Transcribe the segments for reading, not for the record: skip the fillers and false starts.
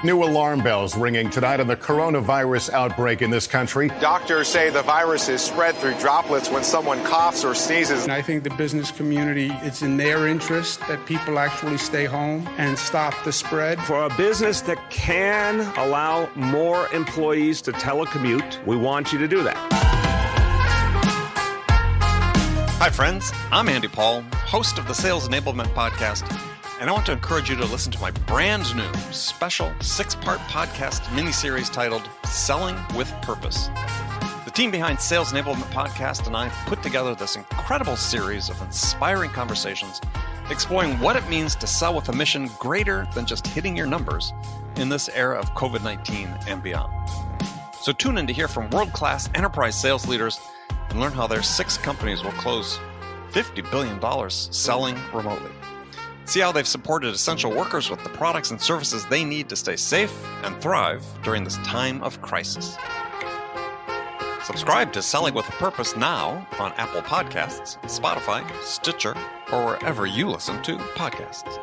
New alarm bells ringing tonight on the coronavirus outbreak in this country. Doctors say the virus is spread through droplets when someone coughs or sneezes. And I think the business community, it's in their interest that people actually stay home and stop the spread. For a business that can allow more employees to telecommute, we want you to do that. Hi, friends. I'm Andy Paul, host of the Sales Enablement Podcast, and I want to encourage you to listen to my brand new special 6-part podcast miniseries titled Selling with Purpose. The team behind Sales Enablement Podcast and I put together this incredible series of inspiring conversations exploring what it means to sell with a mission greater than just hitting your numbers in this era of COVID-19 and beyond. So tune in to hear from world-class enterprise sales leaders and learn how their 6 companies will close $50 billion selling remotely. See how they've supported essential workers with the products and services they need to stay safe and thrive during this time of crisis. Subscribe to Selling with a Purpose now on Apple Podcasts, Spotify, Stitcher, or wherever you listen to podcasts.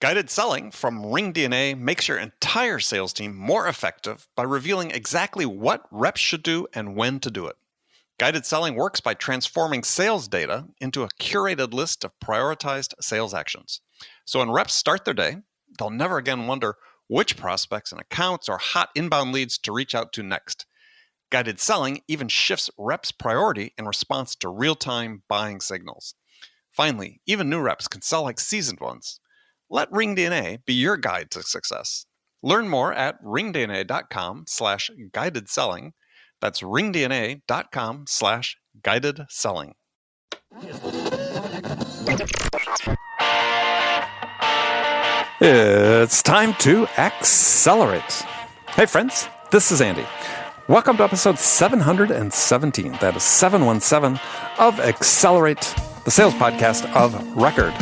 Guided Selling from RingDNA makes your entire sales team more effective by revealing exactly what reps should do and when to do it. Guided Selling works by transforming sales data into a curated list of prioritized sales actions. So when reps start their day, they'll never again wonder which prospects and accounts or hot inbound leads to reach out to next. Guided Selling even shifts reps' priority in response to real-time buying signals. Finally, even new reps can sell like seasoned ones. Let RingDNA be your guide to success. Learn more at ringdna.com/guided selling. That's ringdna.com/guided selling. It's time to accelerate. Hey friends, this is Andy. Welcome to episode 717. That is 717 of Accelerate, the sales podcast of record.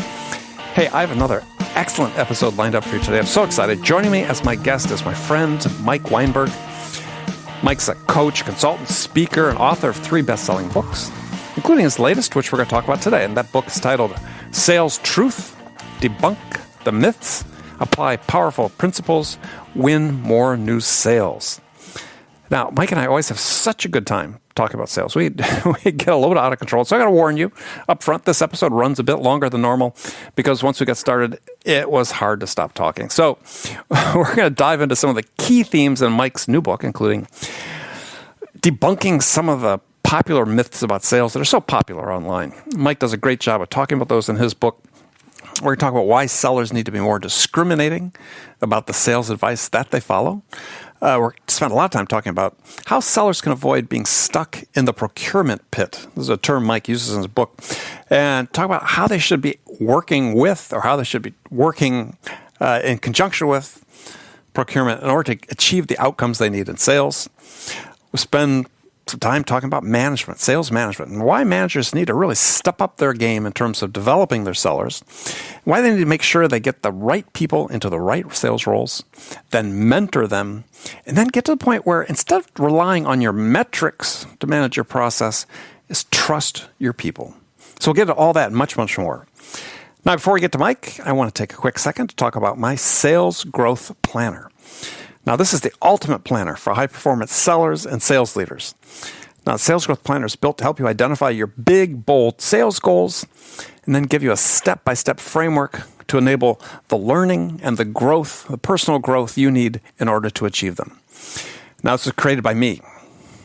Hey, I have another excellent episode lined up for you today. I'm so excited. Joining me as my guest is my friend, Mike Weinberg. Mike's a coach, consultant, speaker, and author of 3 best-selling books, including his latest, which we're going to talk about today. And that book is titled Sales Truth, Debunk the Myths, Apply Powerful Principles, Win More New Sales. Now, Mike and I always have such a good time talking about sales. We get a little bit out of control. So I got to warn you up front, this episode runs a bit longer than normal because once we got started, it was hard to stop talking. So we're going to dive into some of the key themes in Mike's new book, including debunking some of the popular myths about sales that are so popular online. Mike does a great job of talking about those in his book. We're going to talk about why sellers need to be more discriminating about the sales advice that they follow. We're spent a lot of time talking about how sellers can avoid being stuck in the procurement pit. This is a term Mike uses in his book. And talk about how they should be working with, or how they should be working in conjunction with procurement in order to achieve the outcomes they need in sales. We spend some time talking about management, sales management, and why managers need to really step up their game in terms of developing their sellers, why they need to make sure they get the right people into the right sales roles, then mentor them, and then get to the point where instead of relying on your metrics to manage your process, is trust your people. So we'll get to all that and much, much more. Now, before we get to Mike, I want to take a quick second to talk about my Sales Growth Planner. Now, this is the ultimate planner for high-performance sellers and sales leaders. Now, the Sales Growth Planner is built to help you identify your big, bold sales goals and then give you a step-by-step framework to enable the learning and the growth, the personal growth you need in order to achieve them. Now, this was created by me,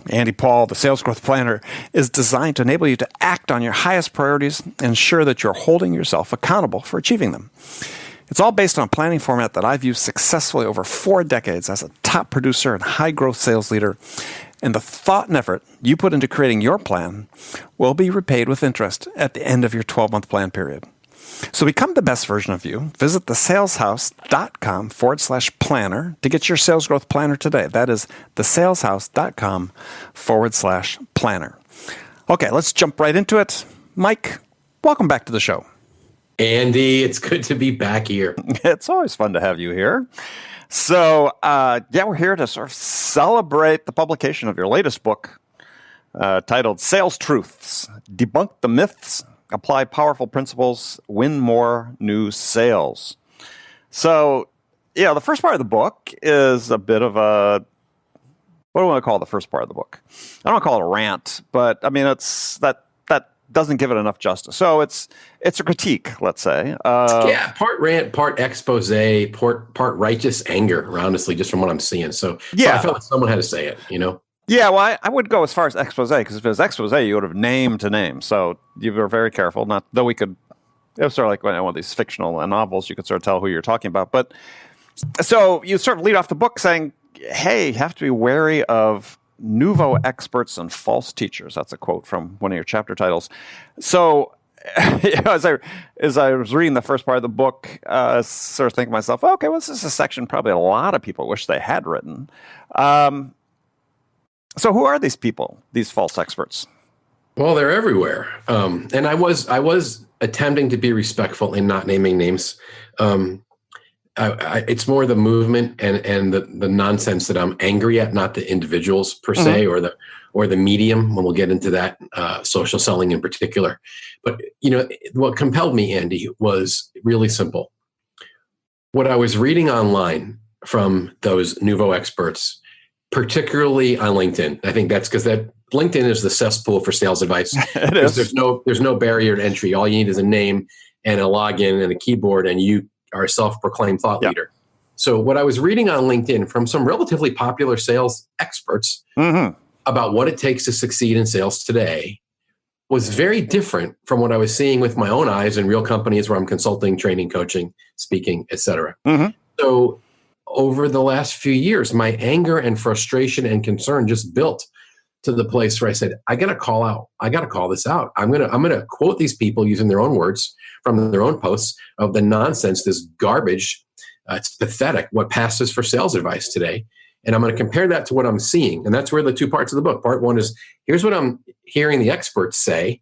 Andy Paul. The Sales Growth Planner is designed to enable you to act on your highest priorities and ensure that you're holding yourself accountable for achieving them. It's all based on a planning format that I've used successfully over 4 decades as a top producer and high-growth sales leader. And the thought and effort you put into creating your plan will be repaid with interest at the end of your 12-month plan period. So become the best version of you. Visit thesaleshouse.com/planner to get your Sales Growth Planner today. That is thesaleshouse.com/planner. Okay, let's jump right into it. Mike, welcome back to the show. Andy, it's good to be back here. It's always fun to have you here. So, we're here to sort of celebrate the publication of your latest book titled Sales Truths, Debunk the Myths, apply powerful principles, win more new sales. So, yeah, the first part of the book is a bit of a, what do I want to call the first part of the book? I don't want to call it a rant, but I mean, it's that doesn't give it enough justice. So it's a critique, let's say. Part rant, part expose, part righteous anger, honestly, just from what I'm seeing. So I felt like someone had to say it, Yeah, well, I would go as far as expose, because if it was expose, you would have named to name. So you were very careful. Not though we could, it was sort of like one of these fictional novels. You could sort of tell who you're talking about. But so you sort of lead off the book saying, "Hey, you have to be wary of nouveau experts and false teachers." That's a quote from one of your chapter titles. So as I was reading the first part of the book, sort of thinking to myself, okay, well, this is a section probably a lot of people wish they had written. So who are these people, these false experts? Well, they're everywhere. And I was attempting to be respectful in not naming names. It's more the movement and the nonsense that I'm angry at, not the individuals per se, or the medium, when we'll get into that, social selling in particular. But, what compelled me, Andy, was really simple. What I was reading online from those nouveau experts, particularly on LinkedIn, I think that's because that LinkedIn is the cesspool for sales advice. It is. There's no barrier to entry. All you need is a name and a login and a keyboard, and you are a self-proclaimed thought leader. So what I was reading on LinkedIn from some relatively popular sales experts about what it takes to succeed in sales today was very different from what I was seeing with my own eyes in real companies where I'm consulting, training, coaching, speaking, etc. So over the last few years, my anger and frustration and concern just built to the place where I said, I got to call out. I got to call this out. I'm going to quote these people using their own words from their own posts of the nonsense, this garbage. It's pathetic what passes for sales advice today. And I'm going to compare that to what I'm seeing. And that's where the two parts of the book. Part one is, here's what I'm hearing the experts say.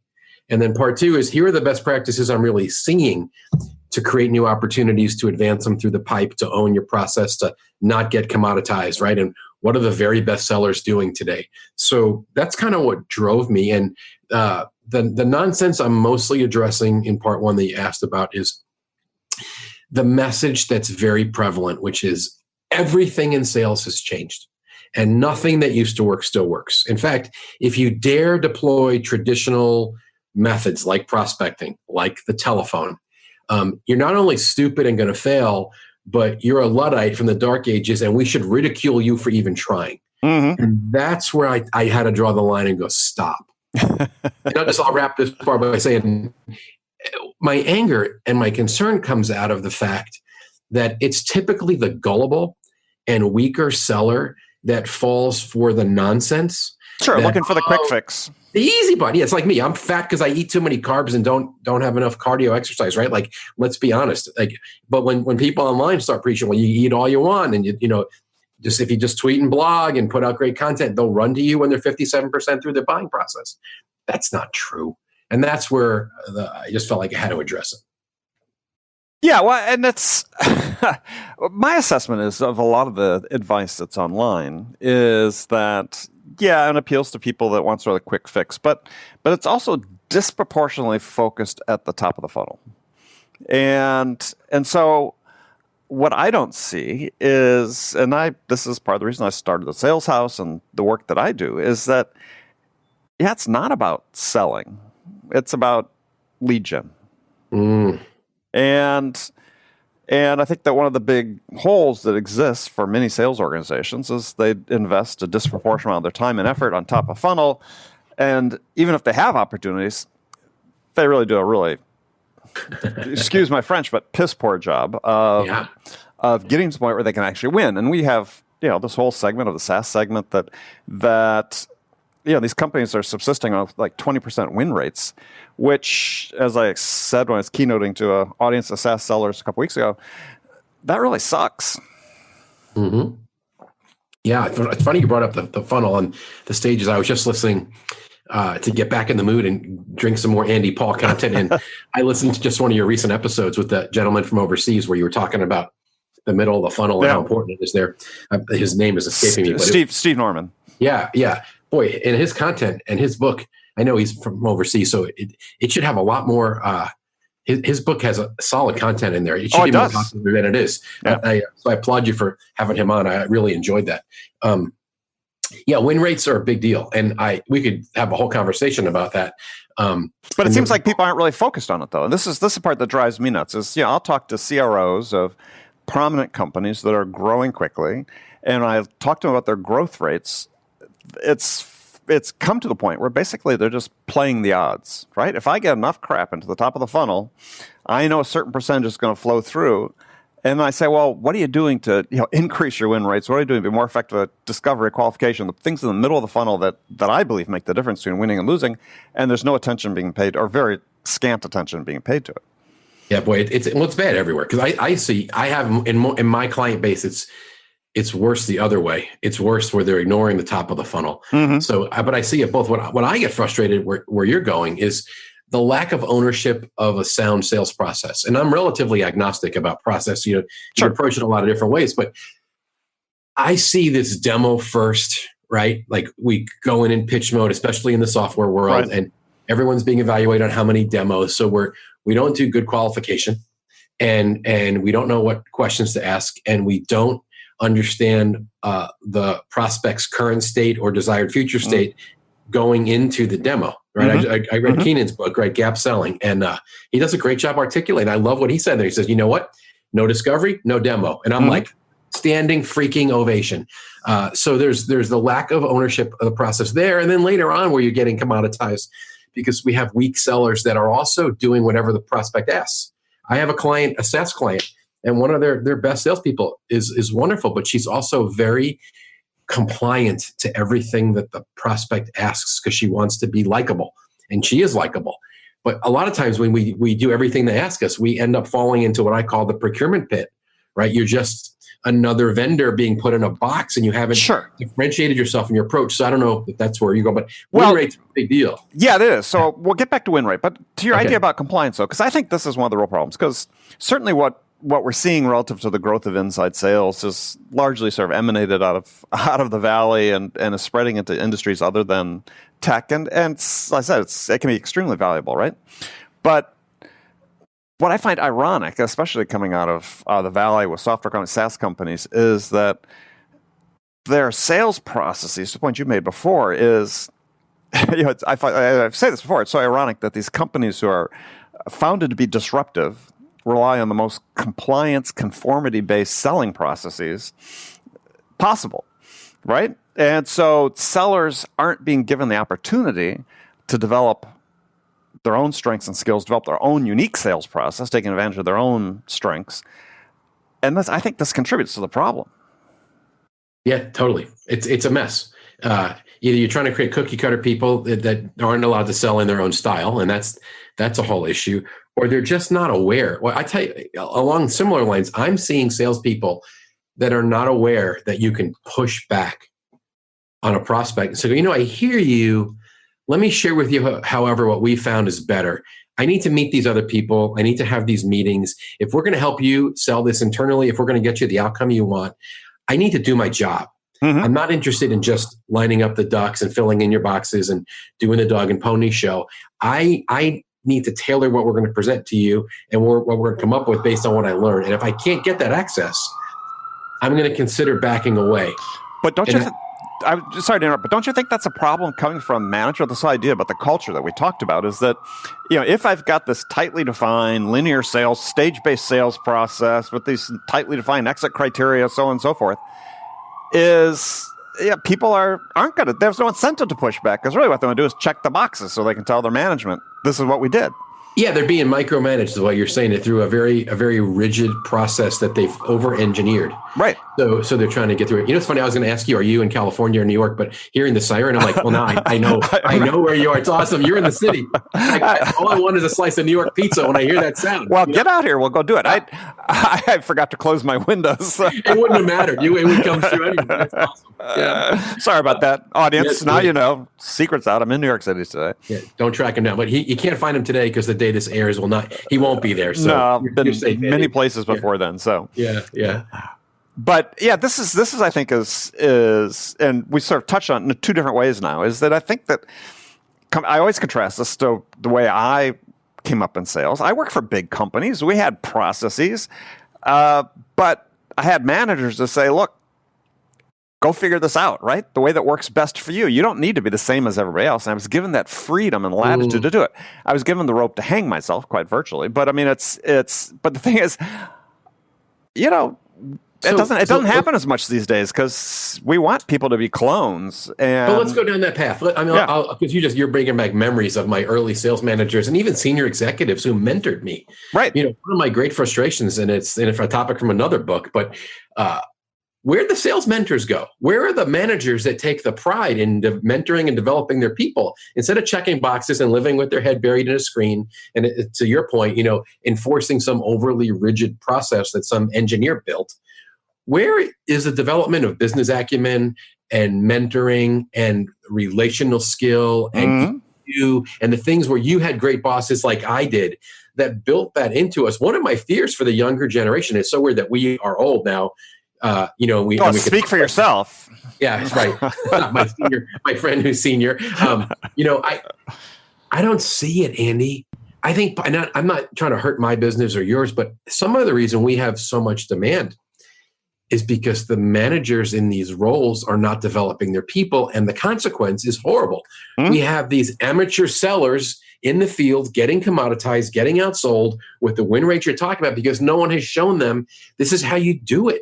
And then part two is, here are the best practices I'm really seeing to create new opportunities, to advance them through the pipe, to own your process, to not get commoditized, right? And what are the very best sellers doing today? So that's kind of what drove me. And the nonsense I'm mostly addressing in part one that you asked about is the message that's very prevalent, which is everything in sales has changed and nothing that used to work still works. In fact, if you dare deploy traditional methods like prospecting, like the telephone, you're not only stupid and going to fail, but you're a Luddite from the dark ages, and we should ridicule you for even trying. And that's where I had to draw the line and go, stop. And I'll wrap this part by saying my anger and my concern comes out of the fact that it's typically the gullible and weaker seller that falls for the nonsense. Sure, looking for the quick fix. The easy part. Yeah, it's like me. I'm fat because I eat too many carbs and don't have enough cardio exercise, right? Like, let's be honest. But when people online start preaching, well, you eat all you want, and just if you just tweet and blog and put out great content, they'll run to you when they're 57% through their buying process. That's not true. And that's where I just felt like I had to address it. Yeah, well, and that's my assessment is of a lot of the advice that's online is that, yeah, it appeals to people that want sort of a quick fix, but it's also disproportionately focused at the top of the funnel. And so what I don't see is, and this is part of the reason I started the Sales House and the work that I do, is that, yeah, it's not about selling. It's about lead gen. And I think that one of the big holes that exists for many sales organizations is they invest a disproportionate amount of their time and effort on top of funnel. And even if they have opportunities, they really do a really, excuse my French, but piss poor job of getting to the point where they can actually win. And we have, this whole segment of the SaaS segment that these companies are subsisting on like 20% win rates, which, as I said when I was keynoting to an audience of SaaS sellers a couple weeks ago, that really sucks. Yeah, it's funny you brought up the funnel on the stages. I was just listening to get back in the mood and drink some more Andy Paul content. And I listened to just one of your recent episodes with the gentleman from overseas where you were talking about the middle of the funnel and how important it is there. His name is escaping me. But Steve Norman. Yeah. Boy, in his content and his book, I know he's from overseas, so it should have a lot more. His book has a solid content in there. It should be more popular than it is. Yeah. So I applaud you for having him on. I really enjoyed that. Win rates are a big deal, and we could have a whole conversation about that. But it seems like people aren't really focused on it, though. And this is the part that drives me nuts. Is I'll talk to CROs of prominent companies that are growing quickly, and I talk to them about their growth rates. It's come to the point where basically they're just playing the odds, right? If I get enough crap into the top of the funnel, I know a certain percentage is going to flow through. And I say, well, what are you doing to increase your win rates? What are you doing to be more effective at discovery, qualification, the things in the middle of the funnel that I believe make the difference between winning and losing, and there's no attention being paid, or very scant attention being paid to it. Yeah, boy, it's bad everywhere. Because I have in my client base, it's worse the other way. It's worse where they're ignoring the top of the funnel. Mm-hmm. So, but I see it both. What I get frustrated where you're going is the lack of ownership of a sound sales process. And I'm relatively agnostic about process. You approach it a lot of different ways, but I see this demo first, right? Like we go in pitch mode, especially in the software world, and everyone's being evaluated on how many demos. So we don't do good qualification, and we don't know what questions to ask, and we don't understand the prospect's current state or desired future state going into the demo. Right. Mm-hmm. I read Keenan's book, right? Gap Selling. And he does a great job articulating. I love what he said there. He says, you know what? No discovery, no demo. And I'm like, standing freaking ovation. So there's the lack of ownership of the process there. And then later on where you're getting commoditized because we have weak sellers that are also doing whatever the prospect asks. I have a SaaS client, and one of their best salespeople is wonderful, but she's also very compliant to everything that the prospect asks because she wants to be likable, and she is likable. But a lot of times when we do everything they ask us, we end up falling into what I call the procurement pit, right? You're just another vendor being put in a box, and you haven't differentiated yourself in your approach. So I don't know if that's where you go, but win rate's a big deal. Yeah, it is. So we'll get back to win rate, but to your idea about compliance, though, because I think this is one of the real problems. Because certainly what we're seeing relative to the growth of inside sales is largely sort of emanated out of the valley and is spreading into industries other than tech. And like I said, it can be extremely valuable, right? But what I find ironic, especially coming out of the valley with software companies, SaaS companies, is that their sales processes, the point you made before, is I've said this before. It's so ironic that these companies who are founded to be disruptive rely on the most compliance, conformity-based selling processes possible, right? And so sellers aren't being given the opportunity to develop their own strengths and skills, develop their own unique sales process, taking advantage of their own strengths. And I think this contributes to the problem. Yeah, totally. It's a mess. Either you're trying to create cookie cutter people that aren't allowed to sell in their own style, and that's a whole issue, or they're just not aware. Well, I tell you, along similar lines, I'm seeing salespeople that are not aware that you can push back on a prospect. So, I hear you. Let me share with you, however, what we found is better. I need to meet these other people. I need to have these meetings. If we're going to help you sell this internally, if we're going to get you the outcome you want, I need to do my job. Mm-hmm. I'm not interested in just lining up the ducks and filling in your boxes and doing the dog and pony show. I need to tailor what we're going to present to you and what we're going to come up with based on what I learned. And if I can't get that access, I'm going to consider backing away. But don't you I'm sorry to interrupt, but don't you think that's a problem coming from management? This idea about the culture that we talked about is that, if I've got this tightly defined linear sales, stage-based sales process with these tightly defined exit criteria, so on and so forth, people aren't going to, there's no incentive to push back because really what they want to do is check the boxes so they can tell their management, this is what we did. Yeah, they're being micromanaged, is what you're saying, through a very rigid process that they've over-engineered. Right. So they're trying to get through it. It's funny, I was going to ask you, are you in California or New York? But hearing the siren, I'm like, well, now I know where you are. It's awesome. You're in the city. All I want is a slice of New York pizza when I hear that sound. Well, get out here. We'll go do it. I forgot to close my windows. It wouldn't have mattered. It would come through anyway. That's awesome. Yeah. Sorry about that, audience. Now you know. Secret's out. I'm in New York City today. Yeah, don't track him down. But you can't find him today because the day this airs he won't be there. So no, been safe, many places before then. So yeah. But this is I think is and we sort of touched on it in two different ways now. Is that I think that I always contrast this to the way I came up in sales. I worked for big companies. We had processes, but I had managers to say, look, go figure this out, right? The way that works best for you. You don't need to be the same as everybody else. And I was given that freedom and latitude to do it. I was given the rope to hang myself, quite virtually. But I mean, but the thing is, you know, it doesn't happen as much these days because we want people to be clones. And let's go down that path. Because you're bringing back memories of my early sales managers and even senior executives who mentored me. Right. You know, one of my great frustrations, and it's a topic from another book, but where the sales mentors go? Where are the managers that take the pride in mentoring and developing their people instead of checking boxes and living with their head buried in a screen? And to your point, you know, enforcing some overly rigid process that some engineer built. Where is the development of business acumen and mentoring and relational skill and EQ and the things where you had great bosses like I did that built that into us? One of my fears for the younger generation is so weird that we are old now. You know, we speak for yourself. Yeah, that's right. My friend who's senior. You know, I don't see it, Andy. I think I'm not trying to hurt my business or yours, but some of the reason we have so much demand is because the managers in these roles are not developing their people, and the consequence is horrible. We have these amateur sellers in the field getting commoditized, getting outsold with the win rate you're talking about because no one has shown them this is how you do it.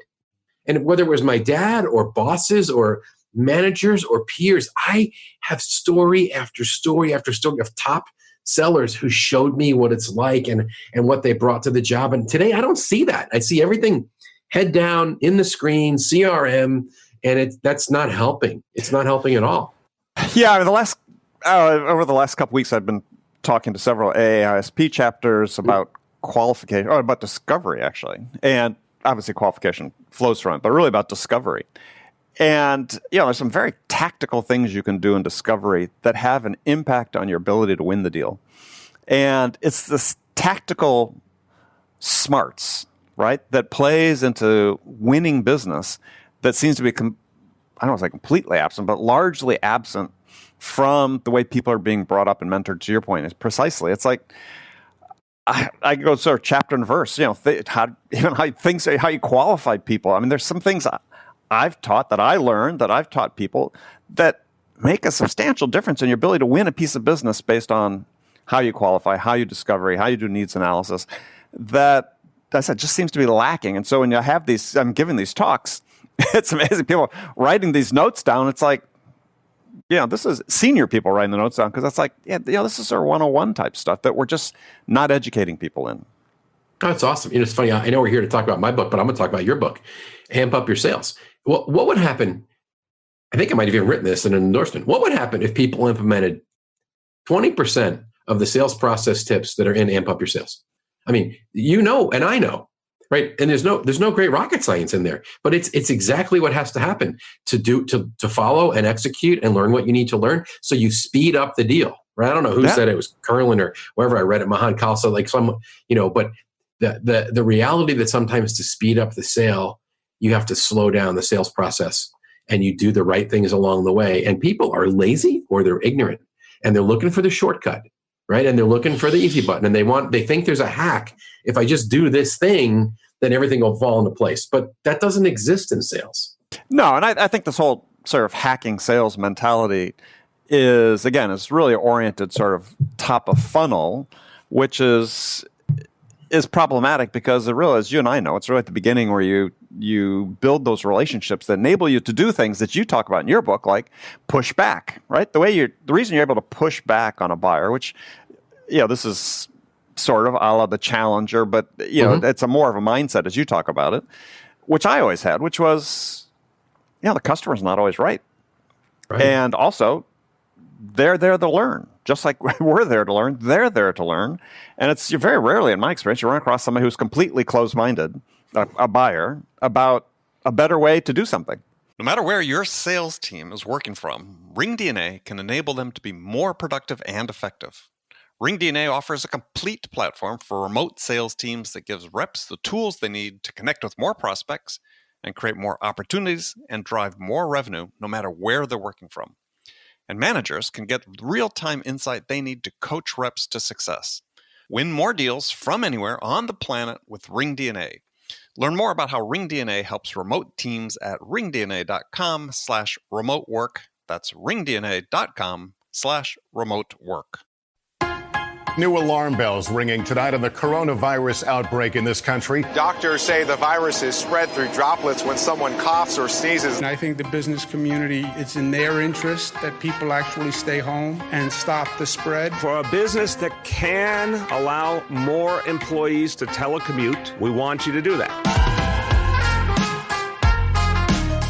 And whether it was my dad or bosses or managers or peers, I have story after story after story of top sellers who showed me what it's like and what they brought to the job. And today I don't see that. I see everything head down in the screen, CRM, and that's not helping. It's not helping at all. Yeah, over the last couple weeks, I've been talking to several AAISP chapters about qualification, or about discovery, actually. And obviously qualification flows from it, but really about discovery. And, you know, there's some very tactical things you can do in discovery that have an impact on your ability to win the deal. And it's this tactical smarts, right, that plays into winning business that seems to be, I don't want to say completely absent, but largely absent from the way people are being brought up and mentored. To your point, is precisely. It's like, I go sort of chapter and verse, you know, how you qualify people. I mean, there's some things I've taught that I learned that I've taught people that make a substantial difference in your ability to win a piece of business based on how you qualify, how you discover, how you do needs analysis. That I said just seems to be lacking. And so when you have these, I'm giving these talks, it's amazing. People writing these notes down. It's like, you know, this is senior people writing the notes down because that's like, yeah, you know, this is our 101 type stuff that we're just not educating people in. Oh, that's awesome. You know, it's funny. I know we're here to talk about my book, but I'm going to talk about your book, Amp Up Your Sales. What would happen? I think I might have even written this in an endorsement. What would happen if people implemented 20% of the sales process tips that are in Amp Up Your Sales? I mean, you know, and I know, right? And there's no great rocket science in there, but it's exactly what has to happen to follow and execute and learn what you need to learn. So you speed up the deal, right? I don't know who said it was Curlin or wherever I read it, Mahan Khalsa, like some, you know, but the reality that sometimes to speed up the sale, you have to slow down the sales process and you do the right things along the way. And people are lazy or they're ignorant and they're looking for the shortcut. Right. And they're looking for the easy button and they think there's a hack. If I just do this thing, then everything will fall into place. But that doesn't exist in sales. No. And I think this whole sort of hacking sales mentality is really oriented sort of top of funnel, which is problematic because it really, as you and I know, it's really at the beginning where you build those relationships that enable you to do things that you talk about in your book, like push back, right? The reason you're able to push back on a buyer, which, you know, this is sort of a la the challenger, but, you know, it's a more of a mindset as you talk about it, which I always had, which was, you know, the customer's not always right. And also, they're there to learn. Just like we're there to learn, they're there to learn. And it's very rarely, in my experience, you run across somebody who's completely closed-minded, a buyer, about a better way to do something. No matter where your sales team is working from, RingDNA can enable them to be more productive and effective. RingDNA offers a complete platform for remote sales teams that gives reps the tools they need to connect with more prospects and create more opportunities and drive more revenue no matter where they're working from. And managers can get real-time insight they need to coach reps to success. Win more deals from anywhere on the planet with RingDNA. Learn more about how RingDNA helps remote teams at ringdna.com/remote work. That's ringdna.com/remote work. New alarm bells ringing tonight on the coronavirus outbreak in this country. Doctors say the virus is spread through droplets when someone coughs or sneezes. And I think the business community, it's in their interest that people actually stay home and stop the spread. For a business that can allow more employees to telecommute, we want you to do that.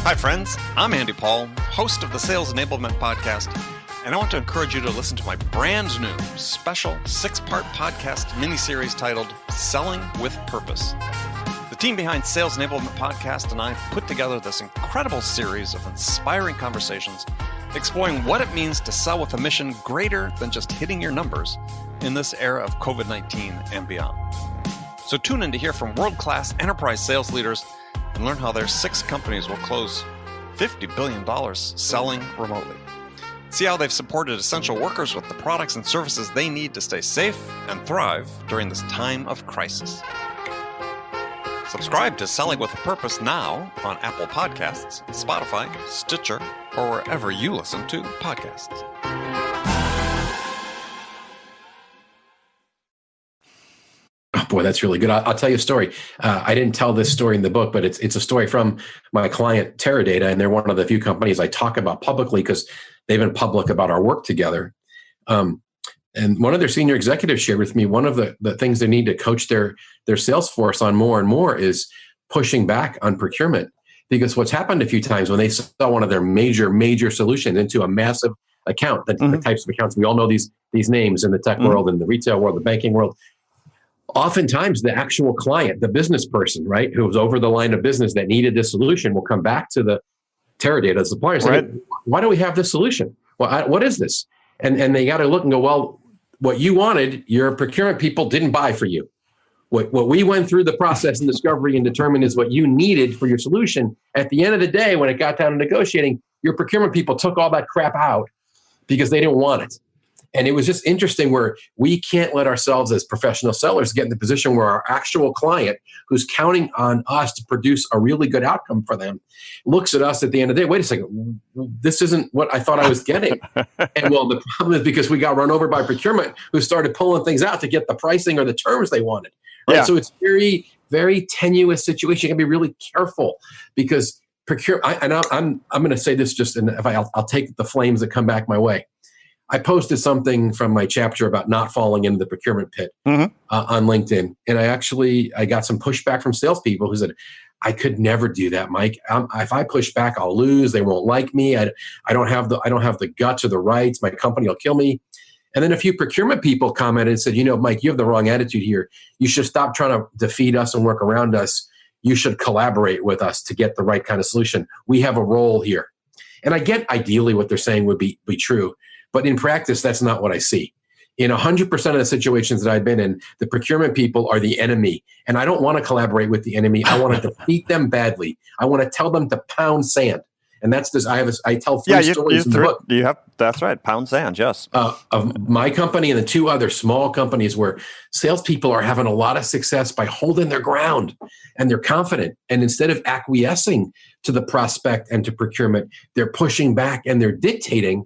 Hi, friends. I'm Andy Paul, host of the Sales Enablement Podcast, and I want to encourage you to listen to my brand new special 6-part podcast miniseries titled Selling with Purpose. The team behind Sales Enablement Podcast and I put together this incredible series of inspiring conversations exploring what it means to sell with a mission greater than just hitting your numbers in this era of COVID-19 and beyond. So tune in to hear from world-class enterprise sales leaders and learn how their 6 companies will close $50 billion selling remotely. See how they've supported essential workers with the products and services they need to stay safe and thrive during this time of crisis. Subscribe to Selling with a Purpose now on Apple Podcasts, Spotify, Stitcher, or wherever you listen to podcasts. Oh, boy, that's really good. I'll tell you a story. I didn't tell this story in the book, but it's a story from my client, Teradata, and they're one of the few companies I talk about publicly because they've been public about our work together. And one of their senior executives shared with me, one of the things they need to coach their sales force on more and more is pushing back on procurement. Because what's happened a few times when they sell one of their major solutions into a massive account, the types of accounts, we all know these names in the tech world, in the retail world, the banking world. Oftentimes, the actual client, the business person, right, who was over the line of business that needed this solution will come back to the Teradata supplier and say, Right. why do we have this solution? Well, what is this? And they got to look and go, well, what you wanted, your procurement people didn't buy for you. What we went through the process and discovery and determined is what you needed for your solution. At the end of the day, when it got down to negotiating, your procurement people took all that crap out because they didn't want it. And it was just interesting where we can't let ourselves as professional sellers get in the position where our actual client who's counting on us to produce a really good outcome for them looks at us at the end of the day, wait a second, this isn't what I thought I was getting. And well, the problem is because we got run over by procurement who started pulling things out to get the pricing or the terms they wanted. Right? Yeah. So it's very, very tenuous situation. You can be really careful because I'm going to say this just, and if I'll take the flames that come back my way. I posted something from my chapter about not falling into the procurement pit on LinkedIn. And I got some pushback from salespeople who said, I could never do that, Mike. If I push back, I'll lose. They won't like me. I don't have the guts or the rights. My company will kill me. And then a few procurement people commented and said, Mike, you have the wrong attitude here. You should stop trying to defeat us and work around us. You should collaborate with us to get the right kind of solution. We have a role here. And I get ideally what they're saying would be true. But in practice, that's not what I see. In 100% of the situations that I've been in, the procurement people are the enemy. And I don't want to collaborate with the enemy. I want to defeat them badly. I want to tell them to pound sand. And that's this. I tell 3 stories in the book. That's right. Pound sand, yes. Of my company and the 2 other small companies where salespeople are having a lot of success by holding their ground and they're confident. And instead of acquiescing to the prospect and to procurement, they're pushing back and they're dictating.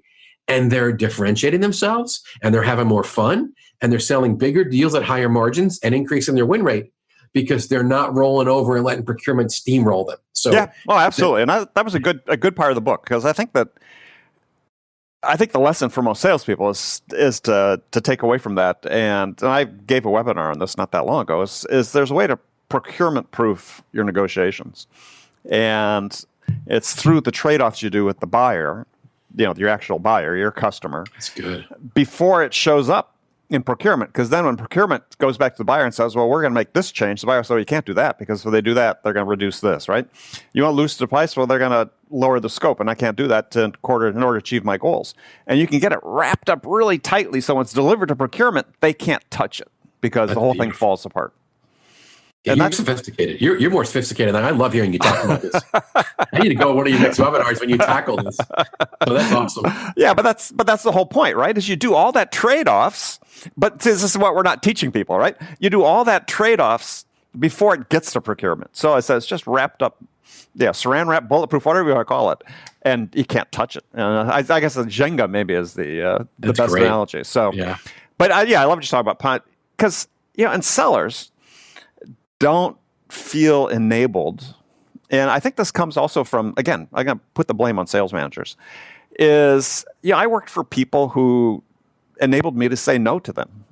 And they're differentiating themselves, and they're having more fun, and they're selling bigger deals at higher margins and increasing their win rate because they're not rolling over and letting procurement steamroll them. So yeah, well, absolutely, and that was a good part of the book because I think the lesson for most salespeople is to take away from that, and I gave a webinar on this not that long ago. Is there's a way to procurement proof your negotiations, and it's through the trade-offs you do with the buyer. Your actual buyer, your customer. That's good. Before it shows up in procurement, because then when procurement goes back to the buyer and says, well, we're going to make this change, the buyer says, well, you can't do that because if they do that, they're going to reduce this, right? You want to lose the price? Well, they're going to lower the scope, and I can't do that in order to achieve my goals. And you can get it wrapped up really tightly so when it's delivered to procurement, they can't touch it because the whole thing falls apart. Yeah, And you're that's sophisticated. You're more sophisticated than I love hearing you talk about this. I need to go to one of your next webinars when you tackle this. So that's awesome. Yeah, but that's the whole point, right? Is you do all that trade-offs, but this is what we're not teaching people, right? You do all that trade-offs before it gets to procurement. So I said it's just wrapped up, saran wrap, bulletproof, whatever you want to call it, and you can't touch it. I guess the Jenga maybe is the best great. analogy. So, Yeah. But I love what you talk about, because and sellers don't feel enabled. And I think this comes also from, again, I'm going to put the blame on sales managers, is, I worked for people who enabled me to say no to them.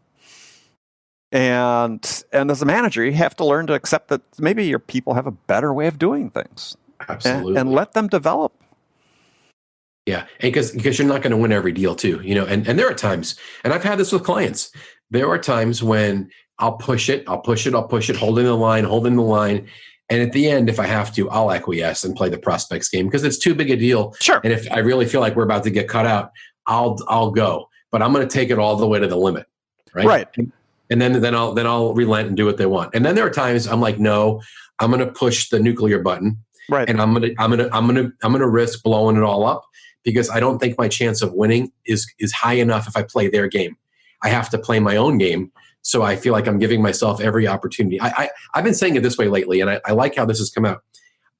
And as a manager, you have to learn to accept that maybe your people have a better way of doing things. Absolutely. And let them develop. Yeah, and because you're not going to win every deal too, and there are times, and I've had this with clients, there are times when I'll push it, holding the line. And at the end, if I have to, I'll acquiesce and play the prospects game because it's too big a deal. Sure. And if I really feel like we're about to get cut out, I'll go. But I'm going to take it all the way to the limit, right? Right. And then I'll relent and do what they want. And then there are times I'm like, no, I'm going to push the nuclear button, right? And I'm going to risk blowing it all up because I don't think my chance of winning is high enough if I play their game. I have to play my own game. So I feel like I'm giving myself every opportunity. I've been saying it this way lately, and I like how this has come out.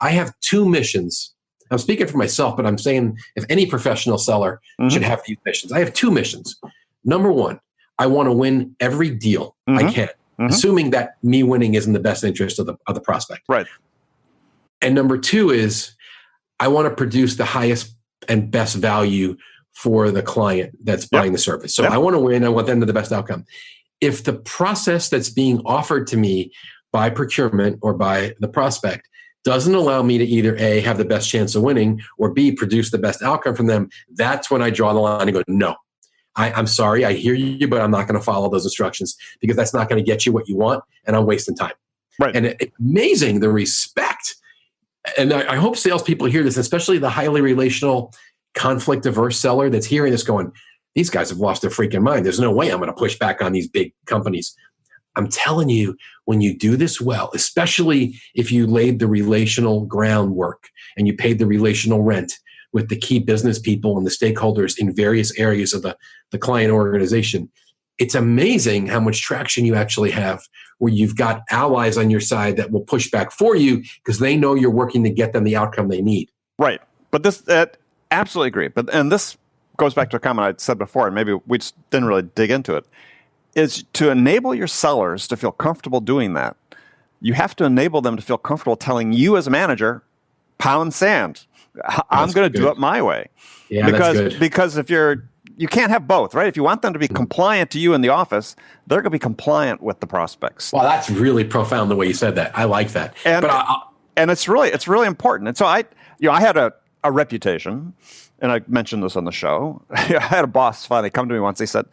I have two missions. I'm speaking for myself, but I'm saying if any professional seller should have these missions. I have two missions. Number one, I want to win every deal I can, assuming that me winning is in the best interest of the prospect. Right. And number two is I want to produce the highest and best value for the client that's buying the service. So I want to win. I want them to the best outcome. If the process that's being offered to me by procurement or by the prospect doesn't allow me to either A, have the best chance of winning, or B, produce the best outcome from them, that's when I draw the line and go, no, I'm sorry, I hear you, but I'm not going to follow those instructions because that's not going to get you what you want, and I'm wasting time. Right. And it's amazing the respect. And I hope salespeople hear this, especially the highly relational, conflict-averse seller that's hearing this going, these guys have lost their freaking mind. There's no way I'm going to push back on these big companies. I'm telling you, when you do this well, especially if you laid the relational groundwork and you paid the relational rent with the key business people and the stakeholders in various areas of the client organization, it's amazing how much traction you actually have where you've got allies on your side that will push back for you because they know you're working to get them the outcome they need. Right. But absolutely agree. And this goes back to a comment I'd said before, and maybe we just didn't really dig into it, is to enable your sellers to feel comfortable doing that. You have to enable them to feel comfortable telling you as a manager, pound sand. I'm going to do it my way. Yeah, that's good. Because if you can't have both, right? If you want them to be compliant to you in the office, they're going to be compliant with the prospects. Well, that's really profound the way you said that. I like that. And it's really important. And so I had a reputation, and I mentioned this on the show. I had a boss finally come to me once. He said,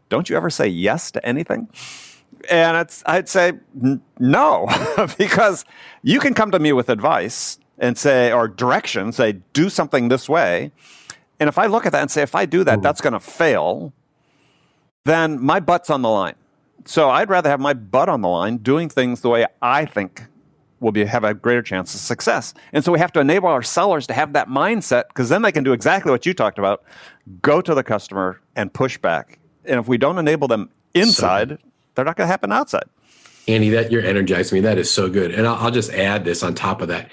"Don't you ever say yes to anything?" And I'd say no, because you can come to me with advice and say, or direction, say, do something this way. And if I look at that and say, if I do that, that's going to fail, then my butt's on the line. So I'd rather have my butt on the line doing things the way I think will have a greater chance of success. And so we have to enable our sellers to have that mindset, because then they can do exactly what you talked about, go to the customer and push back. And if we don't enable them inside, they're not going to happen outside. Andy, you're energizing me. That is so good. And I'll just add this on top of that.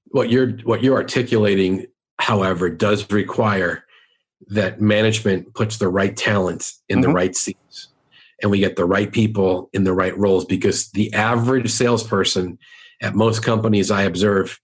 What you're articulating, however, does require that management puts the right talent in the right seats, and we get the right people in the right roles, because the average salesperson at most companies I observe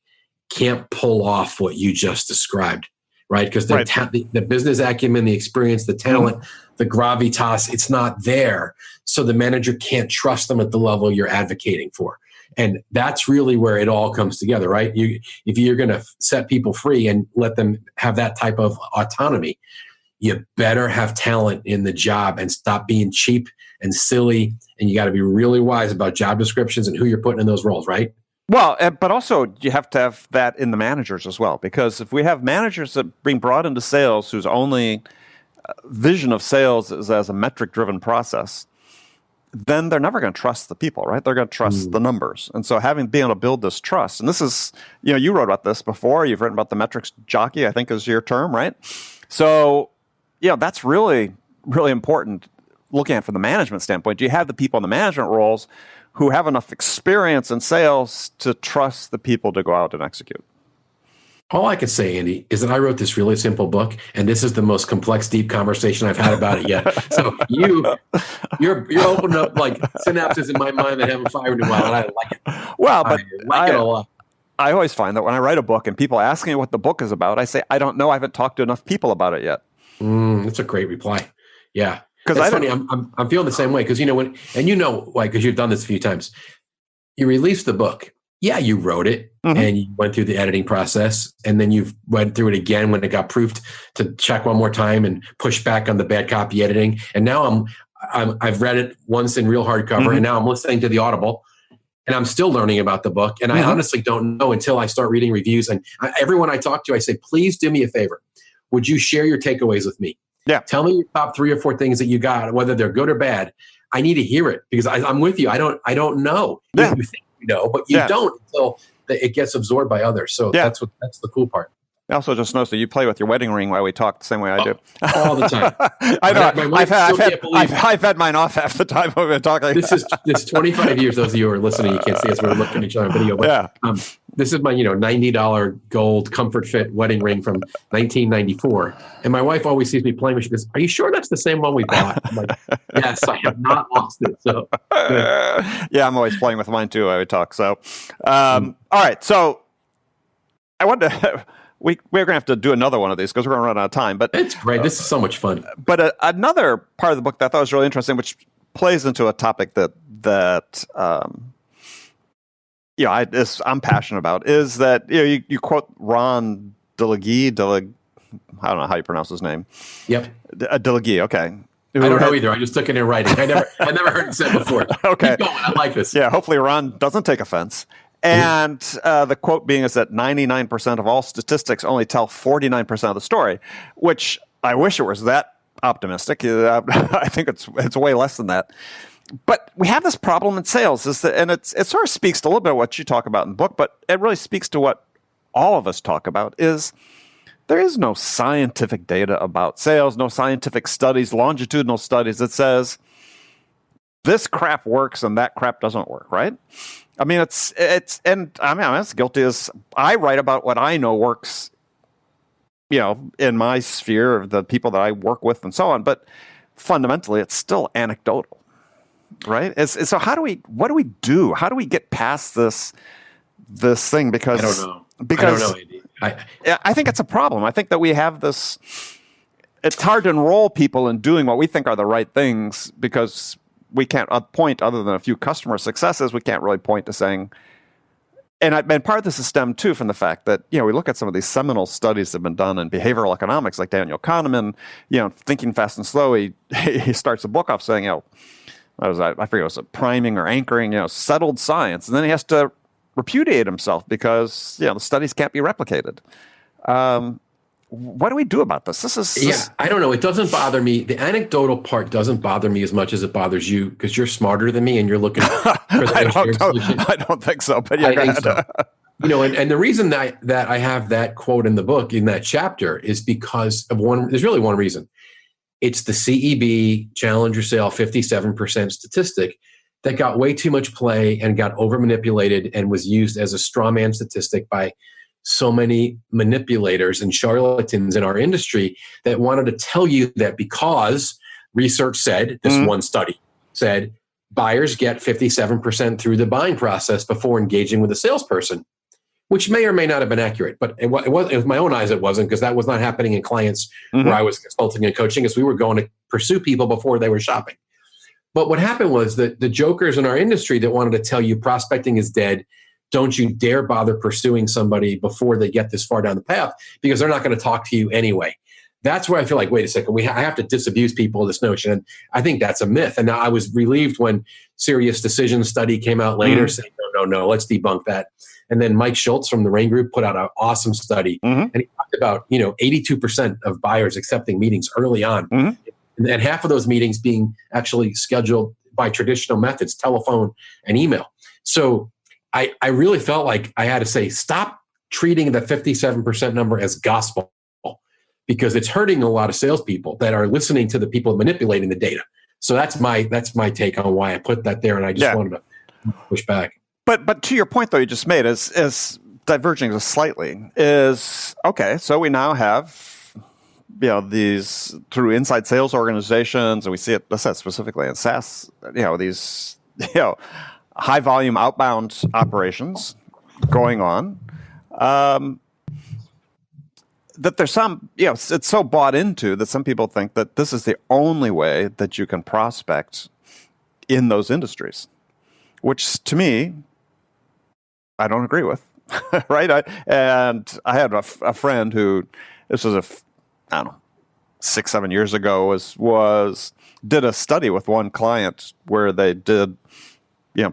can't pull off what you just described, right? Because the business acumen, the experience, the talent, the gravitas, it's not there. So the manager can't trust them at the level you're advocating for. And that's really where it all comes together, right? If you're going to set people free and let them have that type of autonomy, you better have talent in the job and stop being cheap and silly. And you got to be really wise about job descriptions and who you're putting in those roles, right? Well, but also you have to have that in the managers as well, because if we have managers that being brought into sales whose only vision of sales is as a metric-driven process, then they're never going to trust the people, right? They're going to trust the numbers. And so being able to build this trust, and this is, you wrote about this before, you've written about the metrics jockey, I think is your term, right? So, that's really, really important looking at it from the management standpoint. Do you have the people in the management roles who have enough experience in sales to trust the people to go out and execute? All I could say, Andy, is that I wrote this really simple book, and this is the most complex, deep conversation I've had about it yet. So you're opening up like synapses in my mind that haven't fired in a while, and I like it. Well, but I like it a lot. I always find that when I write a book and people ask me what the book is about, I say, I don't know. I haven't talked to enough people about it yet. That's a great reply. Yeah. Because it's funny. I'm feeling the same way. Because why? Because you've done this a few times. You released the book. Yeah, you wrote it and you went through the editing process, and then you went through it again when it got proofed to check one more time and push back on the bad copy editing. And now I've read it once in real hardcover, and now I'm listening to the Audible, and I'm still learning about the book. And I honestly don't know until I start reading reviews. And everyone I talk to, I say, please do me a favor. Would you share your takeaways with me? Yeah. Tell me your top 3 or 4 things that you got, whether they're good or bad. I need to hear it because I'm with you. I don't know. Yeah. You think you know, but you don't until it gets absorbed by others. So that's the cool part. I also just noticed that you play with your wedding ring while we talk the same way I do. All the time. I know. I've had mine off half the time when we've been talking. This 25 years. Those of you who are listening, you can't see us. We're looking at each other on video. But, this is my $90 gold Comfort Fit wedding ring from 1994. And my wife always sees me playing with it. She goes, "Are you sure that's the same one we bought?" I'm like, "Yes, I have not lost it." So yeah, I'm always playing with mine too. I would talk. So all right. So I wanted to. We're going to have to do another one of these because we're going to run out of time. But it's great. This is so much fun. But another part of the book that I thought was really interesting, which plays into a topic that I'm passionate about, is that you quote Ron Delegui. I don't know how you pronounce his name. Yep. Delegui. Okay. I don't know either. I just took it in writing. I never heard it said before. Okay. Keep going. I like this. Yeah. Hopefully Ron doesn't take offense. And the quote being is that 99% of all statistics only tell 49% of the story, which I wish it was that optimistic. I think it's way less than that. But we have this problem in sales, and it sort of speaks to a little bit of what you talk about in the book, but it really speaks to what all of us talk about, is there is no scientific data about sales, no scientific studies, longitudinal studies that says this crap works and that crap doesn't work, right? I mean, I'm as guilty as I write about what I know works, in my sphere of the people that I work with and so on. But fundamentally, it's still anecdotal, right? So what do we do? How do we get past this thing? Because I don't know. Because I don't know, Andy. I think it's a problem. I think that we have this. It's hard to enroll people in doing what we think are the right things because we can't point, other than a few customer successes, we can't really point to saying, and part of this is stemmed too from the fact that, we look at some of these seminal studies that have been done in behavioral economics, like Daniel Kahneman, Thinking Fast and Slow. He starts the book off saying, I forget, was it priming or anchoring, settled science. And then he has to repudiate himself because, the studies can't be replicated. What do we do about this? I don't know. It doesn't bother me. The anecdotal part doesn't bother me as much as it bothers you because you're smarter than me and you're looking for the solution. I don't think so, but I think so. And the reason that I have that quote in the book, in that chapter, is because of there's really one reason. It's the CEB Challenger Sale 57% statistic that got way too much play and got over manipulated and was used as a straw man statistic by so many manipulators and charlatans in our industry that wanted to tell you that because research said, this one study said, buyers get 57% through the buying process before engaging with a salesperson, which may or may not have been accurate. But with my own eyes, it wasn't, because that was not happening in clients where I was consulting and coaching, as we were going to pursue people before they were shopping. But what happened was that the jokers in our industry that wanted to tell you prospecting is dead, don't you dare bother pursuing somebody before they get this far down the path, because they're not going to talk to you anyway. That's where I feel like, wait a second, I have to disabuse people of this notion. And I think that's a myth. And now I was relieved when Serious Decision study came out later saying, no, let's debunk that. And then Mike Schultz from the Rain Group put out an awesome study. And he talked about, 82% of buyers accepting meetings early on. And half of those meetings being actually scheduled by traditional methods, telephone and email. So I really felt like I had to say, stop treating the 57% number as gospel, because it's hurting a lot of salespeople that are listening to the people manipulating the data. So that's my take on why I put that there, and I just wanted to push back. But to your point, though, you just made is diverging just slightly. Is okay. So we now have these through inside sales organizations, and we see it. Let's say specifically in SaaS. These high volume outbound operations going on. That there's some, it's so bought into that some people think that this is the only way that you can prospect in those industries, which to me, I don't agree with, right? I had a friend who, this was I don't know, 6-7 years ago, did a study with one client where they did,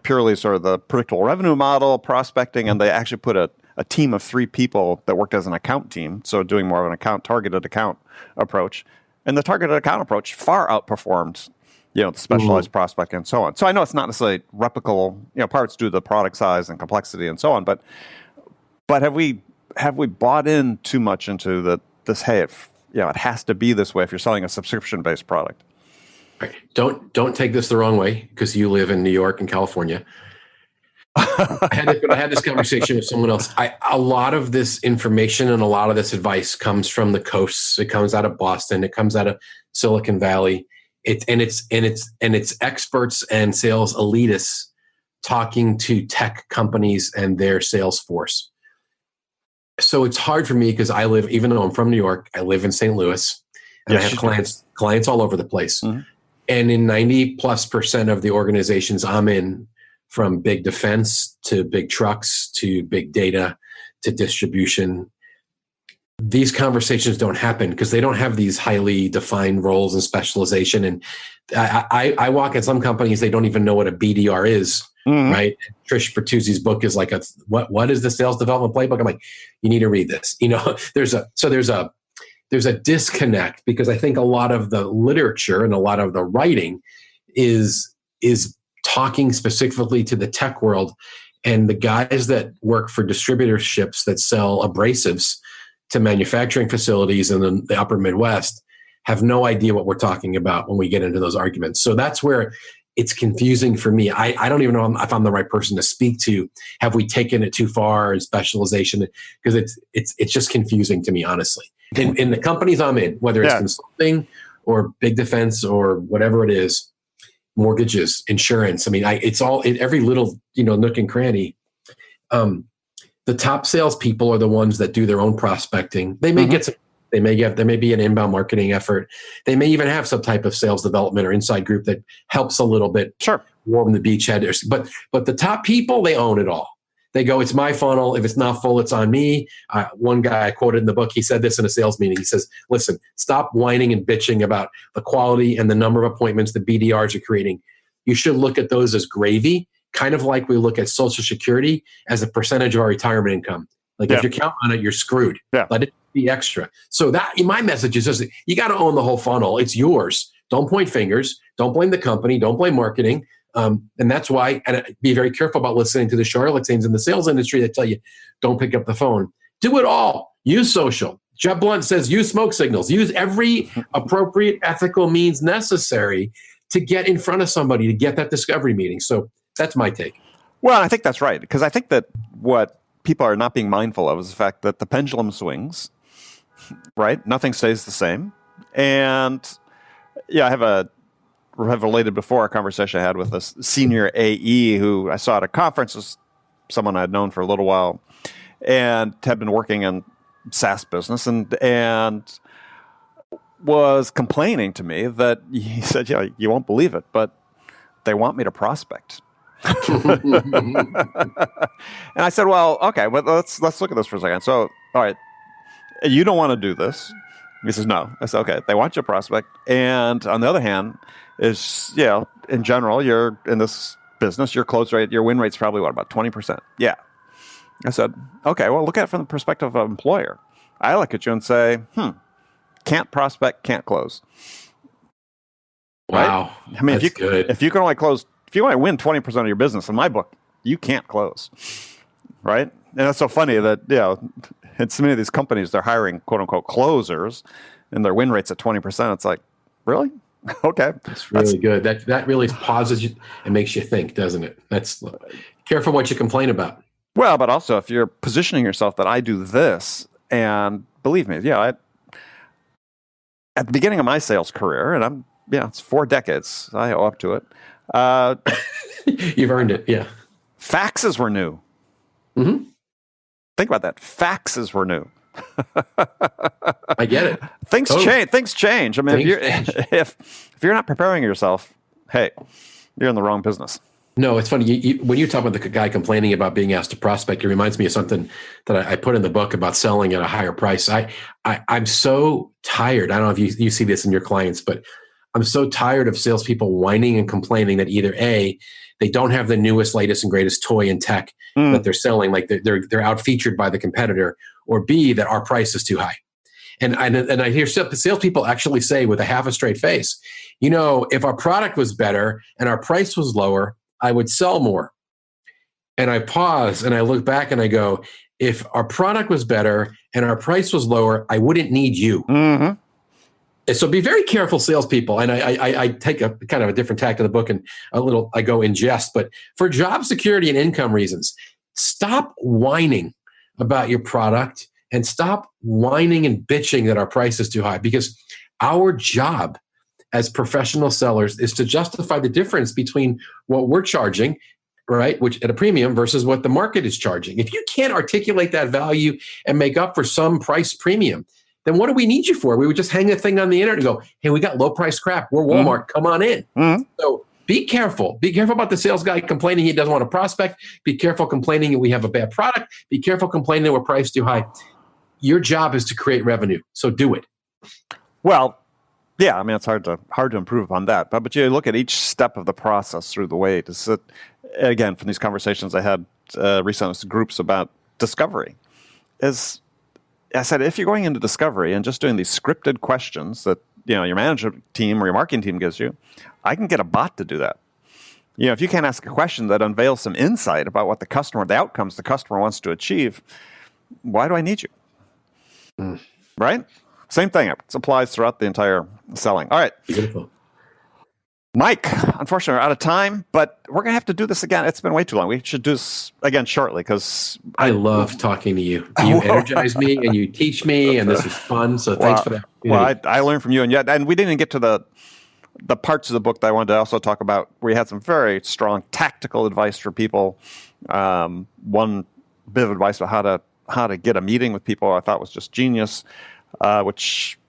purely sort of the predictable revenue model prospecting, and they actually put a team of 3 people that worked as an account team, so doing more of an targeted account approach. And the targeted account approach far outperformed, the specialized prospecting and so on. So I know it's not necessarily replicable, parts due to the product size and complexity and so on, but have we bought in too much into this, hey, it has to be this way if you're selling a subscription-based product? Right. Don't take this the wrong way, because you live in New York and California. I had this conversation with someone else. A lot of this information and a lot of this advice comes from the coasts. It comes out of Boston. It comes out of Silicon Valley. It's experts and sales elitists talking to tech companies and their sales force. So it's hard for me because I live, even though I'm from New York, I live in St. Louis, and I have clients all over the place. Mm-hmm. And in 90+% of the organizations I'm in, from big defense to big trucks to big data to distribution, these conversations don't happen because they don't have these highly defined roles and specialization. And I walk in some companies, they don't even know what a BDR is, right? Trish Bertuzzi's book is like, what is the sales development playbook? I'm like, you need to read this. There's a disconnect, because I think a lot of the literature and a lot of the writing is talking specifically to the tech world, and the guys that work for distributorships that sell abrasives to manufacturing facilities in the upper Midwest have no idea what we're talking about when we get into those arguments. So that's where it's confusing for me. I don't even know if I'm the right person to speak to. Have we taken it too far in specialization? Because it's just confusing to me, honestly. In the companies I'm in, whether it's consulting or big defense or whatever it is, mortgages, insurance. I mean, it's all in every little, nook and cranny. The top salespeople are the ones that do their own prospecting. They may get some, there may be an inbound marketing effort. They may even have some type of sales development or inside group that helps a little bit warm the beachhead. But the top people, they own it all. They go, it's my funnel. If it's not full, it's on me. One guy I quoted in the book, he said this in a sales meeting. He says, listen, stop whining and bitching about the quality and the number of appointments the BDRs are creating. You should look at those as gravy, kind of like we look at Social Security as a percentage of our retirement income. Like if you count on it, you're screwed. Let it be extra. So that my message is just, you got to own the whole funnel. It's yours. Don't point fingers. Don't blame the company. Don't blame marketing. And that's why, and be very careful about listening to the charlatans in the sales industry that tell you, don't pick up the phone. Do it all. Use social. Jeb Blunt says, use smoke signals. Use every appropriate ethical means necessary to get in front of somebody, to get that discovery meeting. So that's my take. Well, I think that's right. Because I think that what people are not being mindful of is the fact that the pendulum swings, right? Nothing stays the same. And I have related before a conversation I had with a senior AE who I saw at a conference, was someone I had known for a little while and had been working in SaaS business and was complaining to me that he said, you won't believe it, but they want me to prospect. And I said, well, okay, well, let's look at this for a second. So, all right, you don't want to do this. He says, no. I said, okay, they want you to prospect. And on the other hand, is, in general, you're in this business, your close rate, your win rate's probably about 20%. Yeah. I said, okay, well, look at it from the perspective of an employer. I look at you and say, can't prospect, can't close. Wow. I mean, That's good. if you can only win 20% of your business, in my book, you can't close, right? And that's so funny that, in so many of these companies, they're hiring quote unquote closers and their win rate's at 20%. It's like, really? Okay. That's really good. That really pauses you and makes you think, doesn't it? That's careful what you complain about. Well, but also if you're positioning yourself that I do this, and believe me, at the beginning of my sales career, and it's 4 decades, I owe up to it. You've earned it, yeah. Faxes were new. Mm-hmm. Think about that. Faxes were new. I get it. Things change. Things change. I mean, if you're not preparing yourself, hey, you're in the wrong business. No, it's funny. When you talk about the guy complaining about being asked to prospect, it reminds me of something that I put in the book about selling at a higher price. I'm so tired. I don't know if you see this in your clients, but I'm so tired of salespeople whining and complaining that either A, they don't have the newest, latest, and greatest toy and tech that they're selling, like they're out featured by the competitor, or B, that our price is too high. And I hear salespeople actually say with a half a straight face, if our product was better and our price was lower, I would sell more. And I pause and I look back and I go, if our product was better and our price was lower, I wouldn't need you. Mm-hmm. And so be very careful, salespeople. And I take a kind of a different tack in the book, and I go in jest, but for job security and income reasons, stop whining about your product and stop whining and bitching that our price is too high, because our job as professional sellers is to justify the difference between what we're charging, right, which at a premium, versus what the market is charging. If you can't articulate that value and make up for some price premium, then what do we need you for? We would just hang a thing on the internet and go, hey, we got low price crap. We're Walmart. Come on in. Mm-hmm. So be careful. Be careful about the sales guy complaining he doesn't want to prospect. Be careful complaining that we have a bad product. Be careful complaining that we're priced too high. Your job is to create revenue. So do it. Well, yeah, I mean, it's hard to improve upon that. But you look at each step of the process through the way to sit. Again, from these conversations I had recently with groups about discovery, is I said, if you're going into discovery and just doing these scripted questions that your management team or your marketing team gives you, I can get a bot to do that. If you can't ask a question that unveils some insight about what the outcomes the customer wants to achieve, why do I need you? Right? Same thing. It applies throughout the entire selling. All right. Beautiful. Mike, unfortunately, we're out of time, but we're going to have to do this again. It's been way too long. We should do this again shortly, because I love talking to you. You energize me and you teach me, and this is fun. So thanks for that. Well, I learned from you, and we didn't even get to the parts of the book that I wanted to also talk about. We had some very strong tactical advice for people. One bit of advice about how to get a meeting with people I thought was just genius, which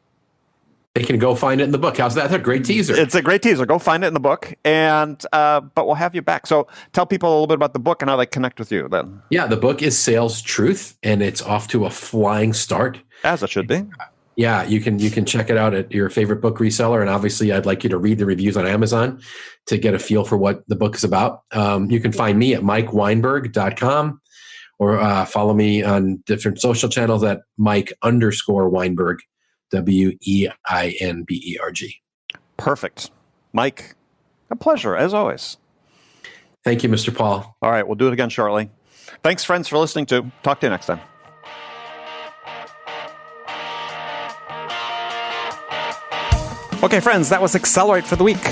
they can go find it in the book. How's that? That's a great teaser. It's a great teaser. Go find it in the book, and but we'll have you back. So tell people a little bit about the book and how they connect with you then. Yeah, the book is Sales Truth, and it's off to a flying start. As it should be. Yeah, you can check it out at your favorite book reseller, and obviously I'd like you to read the reviews on Amazon to get a feel for what the book is about. You can find me at mikeweinberg.com, or follow me on different social channels at Mike_Weinberg. WEINBERG. Perfect. Mike, a pleasure, as always. Thank you, Mr. Paul. All right, we'll do it again shortly. Thanks, friends, for listening to. Talk to you next time. Okay, friends, that was Accelerate for the week.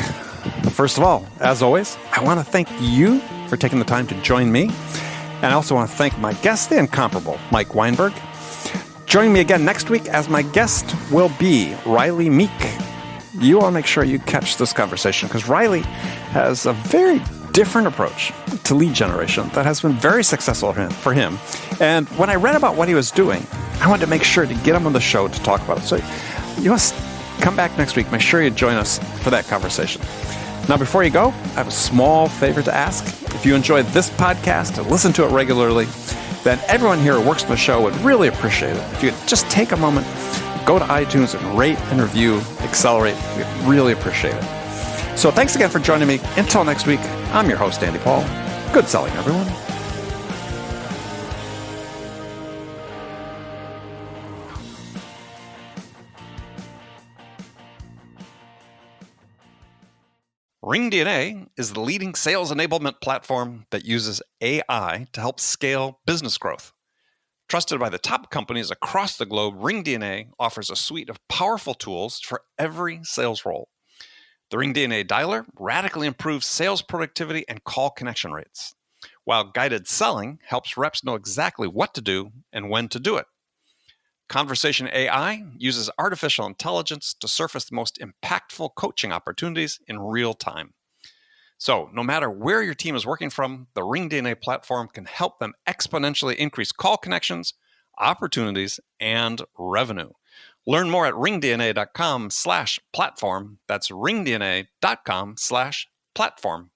First of all, as always, I want to thank you for taking the time to join me. And I also want to thank my guest, the incomparable Mike Weinberg. Join me again next week, as my guest will be Riley Meek. You want to make sure you catch this conversation, because Riley has a very different approach to lead generation that has been very successful for him. And when I read about what he was doing, I wanted to make sure to get him on the show to talk about it. So you must come back next week. Make sure you join us for that conversation. Now, before you go, I have a small favor to ask. If you enjoyed this podcast and listen to it regularly, then everyone here who works on the show would really appreciate it. If you could just take a moment, go to iTunes and rate and review Accelerate. We'd really appreciate it. So thanks again for joining me. Until next week, I'm your host, Andy Paul. Good selling, everyone. RingDNA is the leading sales enablement platform that uses AI to help scale business growth. Trusted by the top companies across the globe, RingDNA offers a suite of powerful tools for every sales role. The RingDNA Dialer radically improves sales productivity and call connection rates, while guided selling helps reps know exactly what to do and when to do it. Conversation AI uses artificial intelligence to surface the most impactful coaching opportunities in real time. So, no matter where your team is working from, the RingDNA platform can help them exponentially increase call connections, opportunities, and revenue. Learn more at ringdna.com/platform. That's ringdna.com/platform.